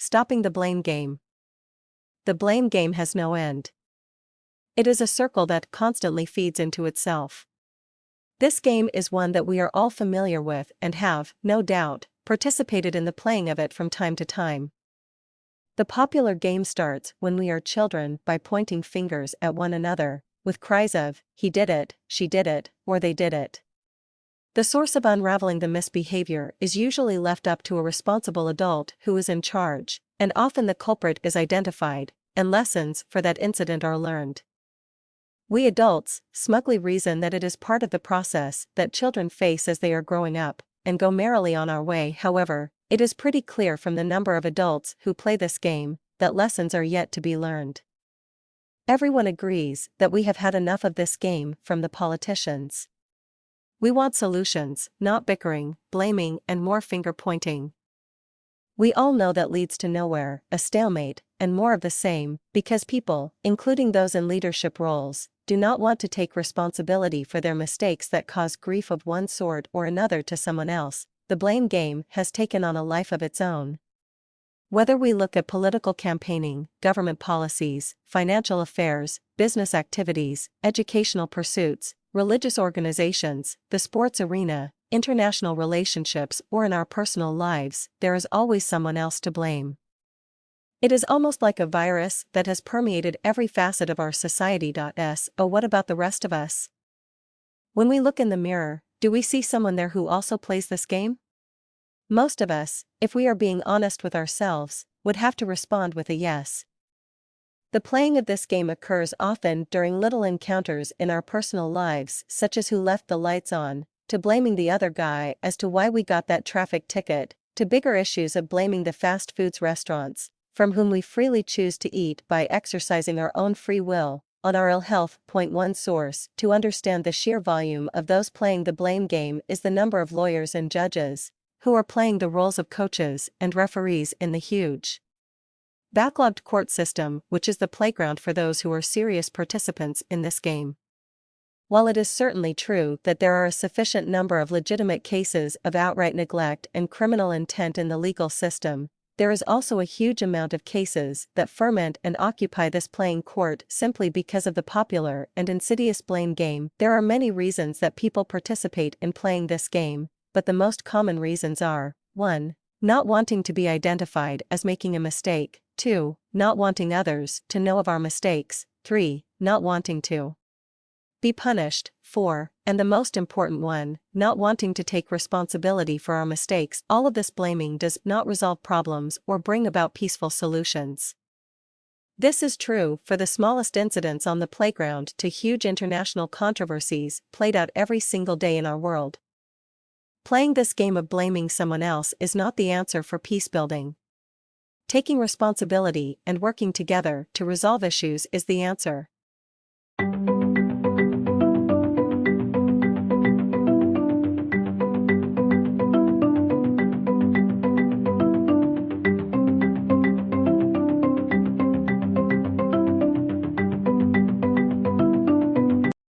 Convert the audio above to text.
Stopping the blame game. The blame game has no end. It is a circle that constantly feeds into itself. This game is one that we are all familiar with and have, no doubt, participated in the playing of it from time to time. The popular game starts when we are children by pointing fingers at one another, with cries of, "He did it, she did it, or they did it." The source of unraveling the misbehavior is usually left up to a responsible adult who is in charge, and often the culprit is identified, and lessons for that incident are learned. We adults smugly reason that it is part of the process that children face as they are growing up, and go merrily on our way. However, it is pretty clear from the number of adults who play this game that lessons are yet to be learned. Everyone agrees that we have had enough of this game from the politicians. We want solutions, not bickering, blaming, and more finger-pointing. We all know that leads to nowhere, a stalemate, and more of the same, because people, including those in leadership roles, do not want to take responsibility for their mistakes that cause grief of one sort or another to someone else. The blame game has taken on a life of its own. Whether we look at political campaigning, government policies, financial affairs, business activities, educational pursuits, religious organizations, the sports arena, international relationships, or in our personal lives, there is always someone else to blame. It is almost like a virus that has permeated every facet of our society. Oh, what about the rest of us? When we look in the mirror, do we see someone there who also plays this game? Most of us, if we are being honest with ourselves, would have to respond with a yes. The playing of this game occurs often during little encounters in our personal lives, such as who left the lights on, to blaming the other guy as to why we got that traffic ticket, to bigger issues of blaming the fast foods restaurants, from whom we freely choose to eat by exercising our own free will, on our ill health. One source to understand the sheer volume of those playing the blame game is the number of lawyers and judges who are playing the roles of coaches and referees in the huge, backlogged court system, which is the playground for those who are serious participants in this game. While it is certainly true that there are a sufficient number of legitimate cases of outright neglect and criminal intent in the legal system, there is also a huge amount of cases that ferment and occupy this playing court simply because of the popular and insidious blame game. There are many reasons that people participate in playing this game, but the most common reasons are: 1. Not wanting to be identified as making a mistake; 2. Not wanting others to know of our mistakes; 3. Not wanting to be punished; 4. And the most important one, not wanting to take responsibility for our mistakes. All of this blaming does not resolve problems or bring about peaceful solutions. This is true for the smallest incidents on the playground to huge international controversies played out every single day in our world. Playing this game of blaming someone else is not the answer for peace building. Taking responsibility and working together to resolve issues is the answer.